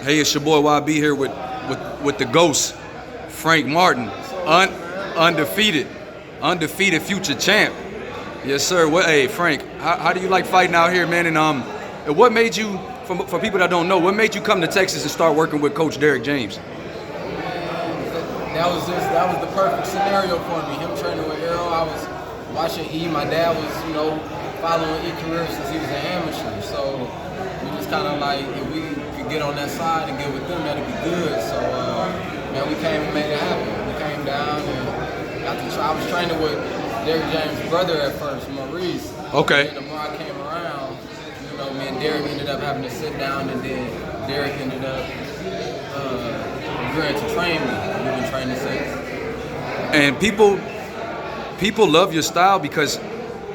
Hey, it's your boy YB here with the ghost, Frank Martin, undefeated future champ. Yes, sir. Hey, Frank, how do you like fighting out here, man? And what made you, for people that don't know, what made you come to Texas and start working with Coach Derrick James? That was the perfect scenario for me. Him training with Errol, I was watching E. My dad was, following E career since he was an amateur. So we just kind of like, if we could get on that side and get with them, that'd be good. So man, we came and made it happen. We came down and got to try. I was training with Derrick James' brother at first, Maurice. Okay. And the more I came around, me and Derrick ended up having to sit down, and then Derrick ended up agreeing to train me. We've been training since. And people love your style because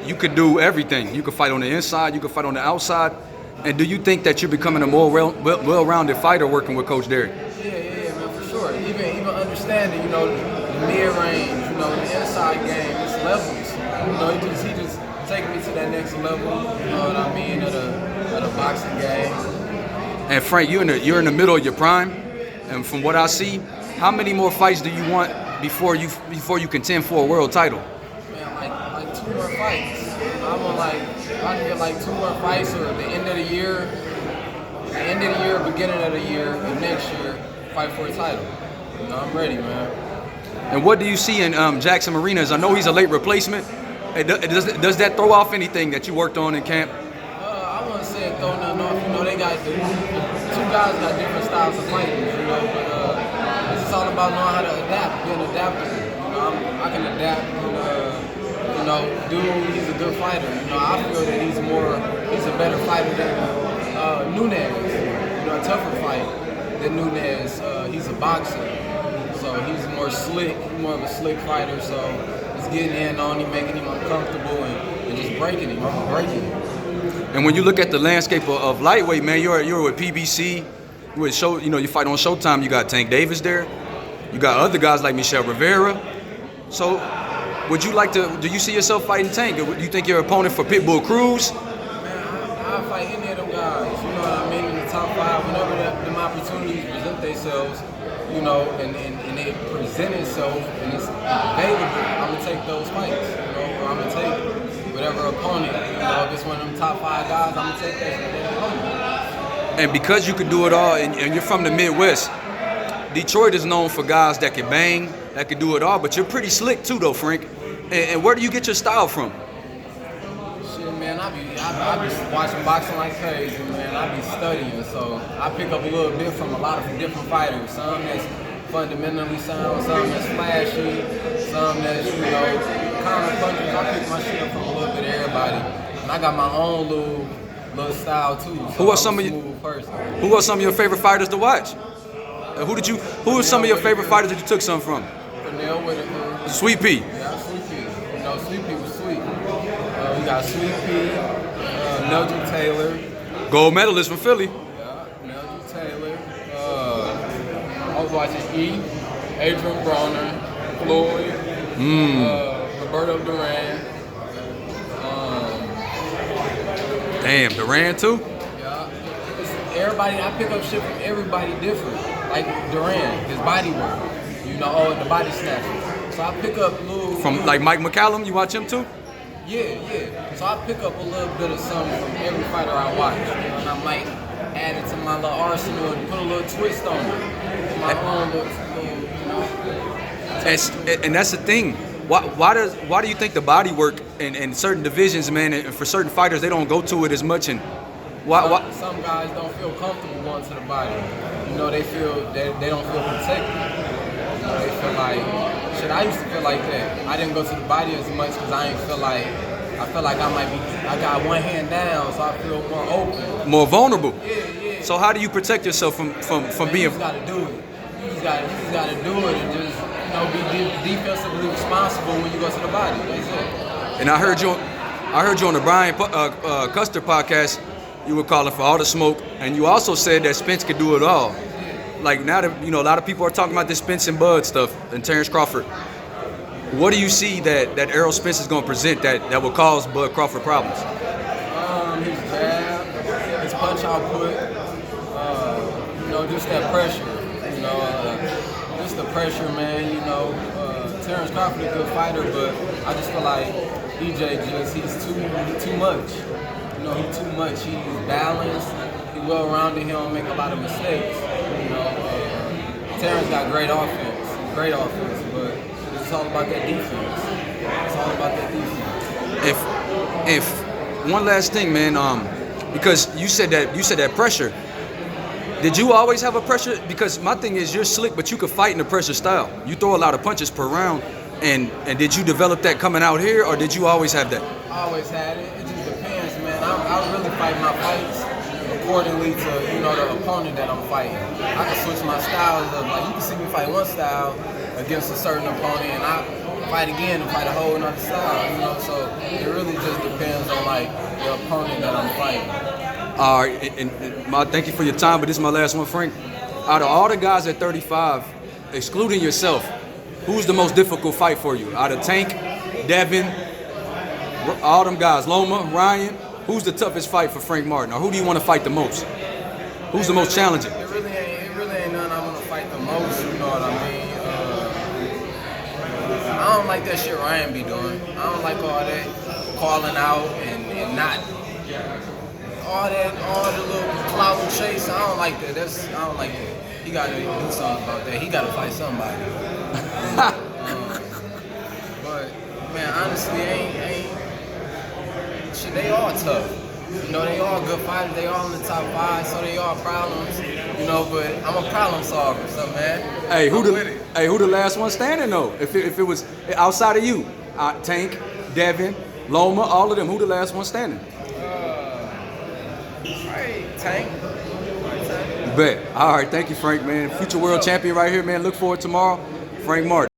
you could do everything. You could fight on the inside, you could fight on the outside. And do you think that you're becoming a more well-rounded fighter working with Coach Derrick? Yeah, man, for sure. Even understanding, the mid-range, the inside game, it's levels. He just taking me to that next level, you know what I mean, of the boxing game. And Frank, you're in the middle of your prime, and from what I see, how many more fights do you want before you contend for a world title? Man, like 2 more fights. I'm on if I can get 2 more fights, or at the end of the year, beginning of the year, and next year, fight for a title. I'm ready, man. And what do you see in Jackson Marinas? I know he's a late replacement. Does that throw off anything that you worked on in camp? I wouldn't say it throw nothing off. They got the 2 guys got different styles of fighting, but it's just all about knowing how to adapt, being adaptable. I can adapt. Dude, he's a good fighter. I feel that he's a better fighter than Nunes. A tougher fight than Nunes. He's a boxer, so he's more of a slick fighter. So it's getting in on him, making him uncomfortable, and just breaking him. And when you look at the landscape of lightweight, man, you're with PBC, you with you fight on Showtime. You got Tank Davis there. You got other guys like Michel Rivera. So, do you see yourself fighting Tank? Do you think your opponent for Pitbull Cruz? Man, I'll fight any of them guys, you know what I mean, in the top 5, whenever them opportunities present themselves, and they present itself and it's available, I'm going to take those fights, or I'm going to take whatever opponent, if it's one of them top 5 guys, I'm going to take that opponent. And because you could do it all, and you're from the Midwest, Detroit is known for guys that can bang, that can do it all, but you're pretty slick too, though, Frank. And where do you get your style from? Shit, man, I be watching boxing like crazy, man. I be studying, so I pick up a little bit from a lot of different fighters. Some that's fundamentally sound, some that's flashy, some that's, counter punches. I pick my shit up from a little bit of everybody. And I got my own little style too. So who are some of your favorite fighters to watch? Who are some of your favorite fighters that you took some from? Sweet Pea. Yeah, Sweet Pea. Sweet Pea was sweet. We got Sweet Pea, Neldrick Taylor. Gold medalist from Philly. Yeah, Neldrick Taylor. I was watching E, Adrian Bronner, Floyd, Roberto Duran. Damn, Duran too? Yeah. Everybody, I pick up shit from everybody different. Like Duran, his Bodywork. The body snatcher. So I pick up little... From like Mike McCallum, you watch him too? Yeah. So I pick up a little bit of something from every fighter I watch. And I might add it to my little arsenal and put a little twist on it. My own little and that's the thing. Why do you think the body work in certain divisions, man, and for certain fighters, they don't go to it as much? And why? Some guys don't feel comfortable going to the body. They feel they don't feel protected. They feel like, shit, I used to feel like that. I didn't go to the body as much because I feel like I got one hand down, so I feel more open. More vulnerable. Yeah. So how do you protect yourself from being... You just gotta do it. You just gotta do it and just, be defensively responsible when you go to the body. That's it. And I heard you on the Brian Custer podcast, you were calling for all the smoke, and you also said that Spence could do it all. Like now that a lot of people are talking about this Spence and Bud stuff and Terrence Crawford. What do you see that Errol Spence is going to present that will cause Bud Crawford problems? His jab, his punch output. just that pressure. Just the pressure, man. Terrence Crawford is a good fighter, but I just feel like EJ he's too much. He's too much. He's balanced. He's well-rounded. He don't make a lot of mistakes. Terrence got great offense, but it's all about that defense. It's all about that defense. If one last thing, man, because you said that pressure. Did you always have a pressure? Because my thing is, you're slick, but you could fight in a pressure style. You throw a lot of punches per round, and did you develop that coming out here, or did you always have that? I always had it. It just depends, man. I really fight my fights accordingly to the opponent that I'm fighting. I can switch my styles up. Like, you can see me fight one style against a certain opponent, and I fight again and fight a whole another style. So it really just depends on like the opponent that I'm fighting. All right, and thank you for your time, but this is my last one, Frank. Out of all the guys at 35, excluding yourself, who's the most difficult fight for you? Out of Tank, Devin, all them guys, Loma, Ryan, who's the toughest fight for Frank Martin? Or who do you want to fight the most? Who's the most challenging? It really ain't none I want to fight the most, you know what I mean? I don't like that shit Ryan be doing. I don't like all that calling out and not. All the little clout chase, I don't like that. I don't like that. He got to do something about that. He got to fight somebody. But man, honestly, shit. They all tough. They all good fighters. They all in the top 5, so they all problems. But I'm a problem solver, so man. Hey, who the last one standing though? If it was outside of you, Tank, Devin, Loma, all of them, who the last one standing? Tank. Bet. All right, thank you, Frank, man. Future world champion right here, man. Look forward tomorrow. Frank Martin.